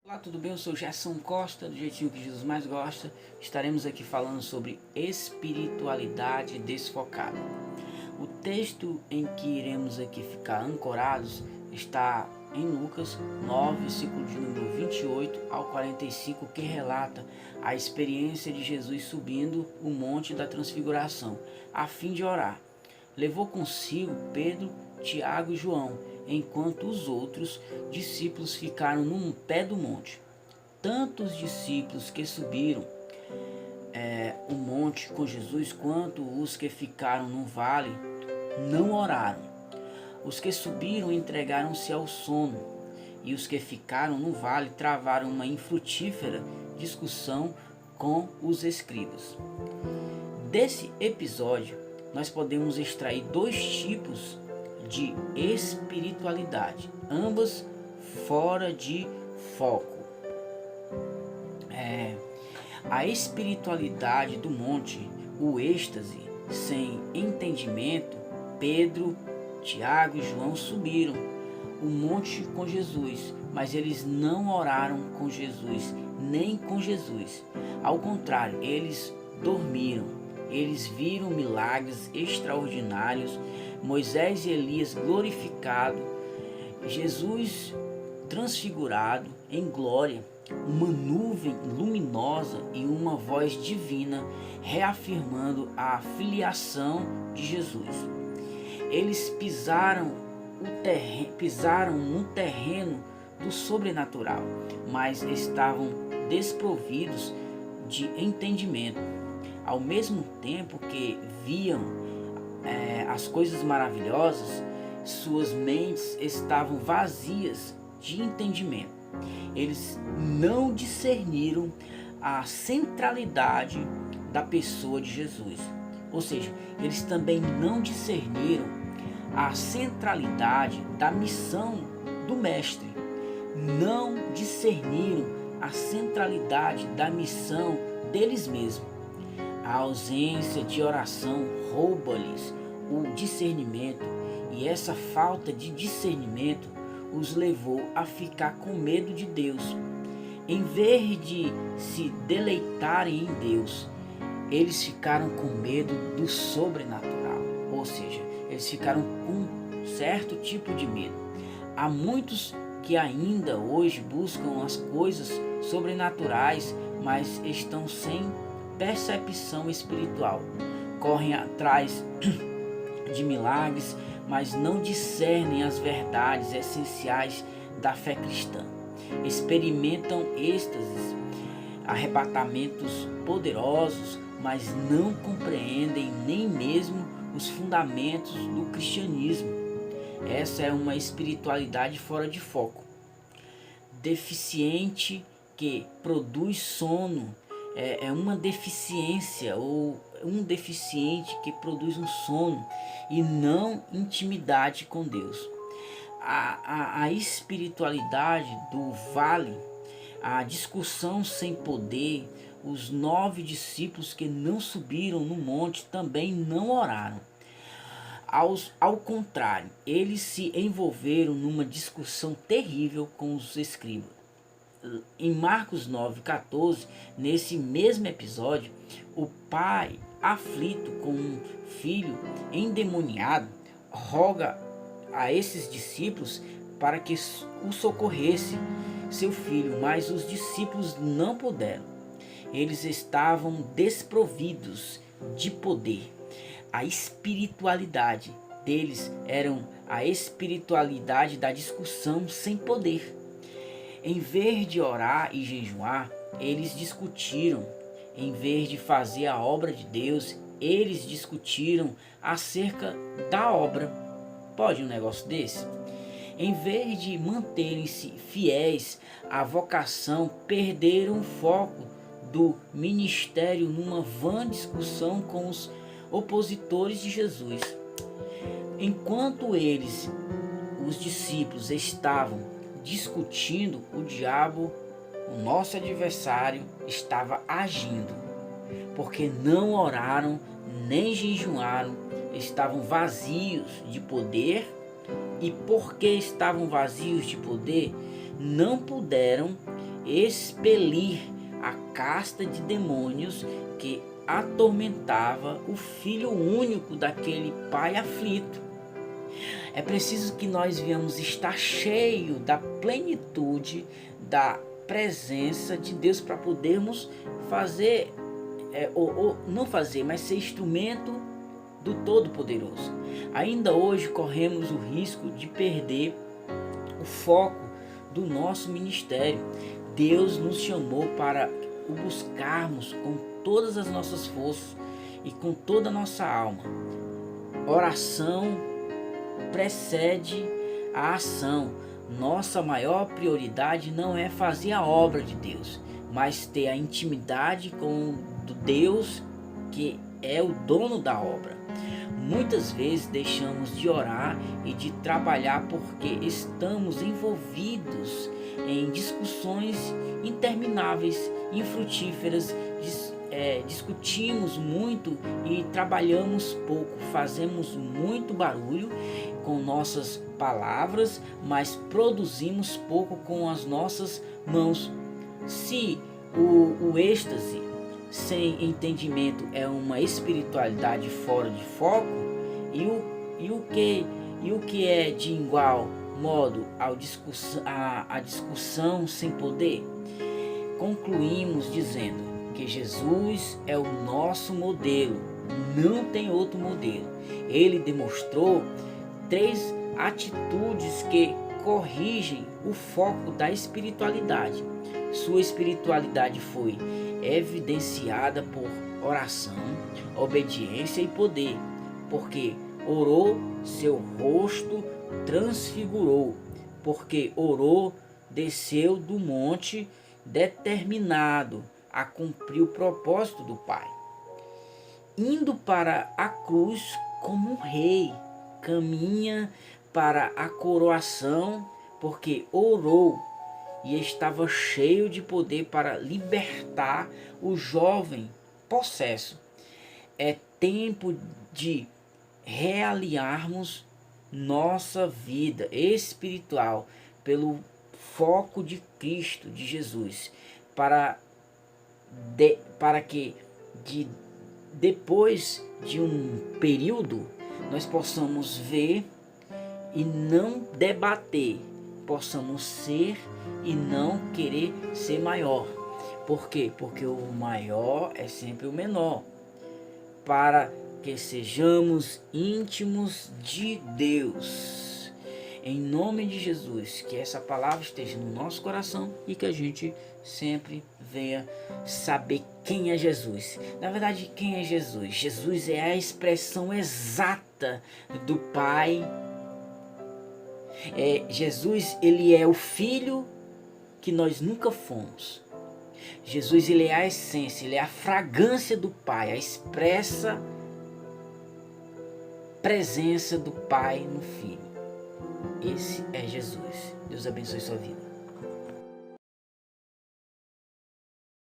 Olá, tudo bem? Eu sou Gerson Costa, do jeitinho que Jesus mais gosta. Estaremos aqui falando sobre espiritualidade desfocada. O texto em que iremos aqui ficar ancorados está em Lucas 9, versículo de número 28 ao 45, que relata a experiência de Jesus subindo o Monte da Transfiguração, a fim de orar. Levou consigo Pedro, Tiago e João, enquanto os outros discípulos ficaram no pé do monte. Tanto os discípulos que subiram o monte com Jesus, quanto os que ficaram no vale, não oraram. Os que subiram entregaram-se ao sono, e os que ficaram no vale travaram uma infrutífera discussão com os escribas. Desse episódio, nós podemos extrair dois tipos de espiritualidade, ambas fora de foco. A espiritualidade do monte, o êxtase, sem entendimento. Pedro, Tiago e João subiram o monte com Jesus, mas eles não oraram com Jesus, nem com Jesus. Ao contrário, eles dormiram. Eles viram milagres extraordinários, Moisés e Elias glorificado, Jesus transfigurado em glória, uma nuvem luminosa e uma voz divina reafirmando a filiação de Jesus. Eles pisaram no terreno do sobrenatural, mas estavam desprovidos de entendimento. Ao mesmo tempo que viam as coisas maravilhosas, suas mentes estavam vazias de entendimento. Eles não discerniram a centralidade da pessoa de Jesus. Ou seja, eles também não discerniram a centralidade da missão do Mestre. Não discerniram a centralidade da missão deles mesmos. A ausência de oração rouba-lhes o discernimento, e essa falta de discernimento os levou a ficar com medo de Deus. Em vez de se deleitarem em Deus, eles ficaram com medo do sobrenatural, ou seja, eles ficaram com um certo tipo de medo. Há muitos que ainda hoje buscam as coisas sobrenaturais, mas estão sem percepção espiritual. Correm atrás de milagres, mas não discernem as verdades essenciais da fé cristã. Experimentam êxtases, arrebatamentos poderosos, mas não compreendem nem mesmo os fundamentos do cristianismo. Essa é uma espiritualidade fora de foco. Deficiente que produz sono. É uma deficiência ou um deficiente que produz um sono e não intimidade com Deus. A espiritualidade do vale, a discussão sem poder, os 9 discípulos que não subiram no monte também não oraram. Ao contrário, eles se envolveram numa discussão terrível com os escribas. Em Marcos 9,14, nesse mesmo episódio, o pai, aflito com um filho endemoniado, roga a esses discípulos para que o socorresse seu filho, mas os discípulos não puderam. Eles estavam desprovidos de poder. A espiritualidade deles era a espiritualidade da discussão sem poder. Em vez de orar e jejuar, eles discutiram. Em vez de fazer a obra de Deus, eles discutiram acerca da obra. Pode um negócio desse? Em vez de manterem-se fiéis à vocação, perderam o foco do ministério numa vã discussão com os opositores de Jesus. Enquanto eles, os discípulos, estavam discutindo, o diabo, o nosso adversário, estava agindo, porque não oraram nem jejuaram, estavam vazios de poder, e porque estavam vazios de poder, não puderam expelir a casta de demônios que atormentava o filho único daquele pai aflito. É preciso que nós venhamos estar cheio da plenitude da presença de Deus para podermos fazer, não fazer, mas ser instrumento do Todo-Poderoso. Ainda hoje corremos o risco de perder o foco do nosso ministério. Deus nos chamou para o buscarmos com todas as nossas forças e com toda a nossa alma. Oração precede a ação. Nossa maior prioridade não é fazer a obra de Deus, mas ter a intimidade com o Deus que é o dono da obra. Muitas vezes deixamos de orar e de trabalhar porque estamos envolvidos em discussões intermináveis, infrutíferas, discutimos muito e trabalhamos pouco, fazemos muito barulho com nossas palavras, mas produzimos pouco com as nossas mãos. Se o êxtase sem entendimento é uma espiritualidade fora de foco, e o que é de igual modo a discussão sem poder? Concluímos dizendo que Jesus é o nosso modelo, não tem outro modelo. Ele demonstrou 3 atitudes que corrigem o foco da espiritualidade. Sua espiritualidade foi evidenciada por oração, obediência e poder, porque orou, seu rosto transfigurou, porque orou, desceu do monte determinado a cumprir o propósito do Pai, indo para a cruz como um rei, caminha para a coroação, porque orou e estava cheio de poder para libertar o jovem possesso. É tempo de realinharmos nossa vida espiritual pelo foco de Cristo, de Jesus, para que depois de um período nós possamos ver e não debater, possamos ser e não querer ser maior. Por quê? Porque o maior é sempre o menor, para que sejamos íntimos de Deus. Em nome de Jesus, que essa palavra esteja no nosso coração e que a gente sempre venha saber quem é Jesus. Na verdade, quem é Jesus? Jesus é a expressão exata do Pai. Jesus, ele é o Filho que nós nunca fomos. Jesus, ele é a essência, ele é a fragrância do Pai, a expressa presença do Pai no Filho. Esse é Jesus. Deus abençoe sua vida.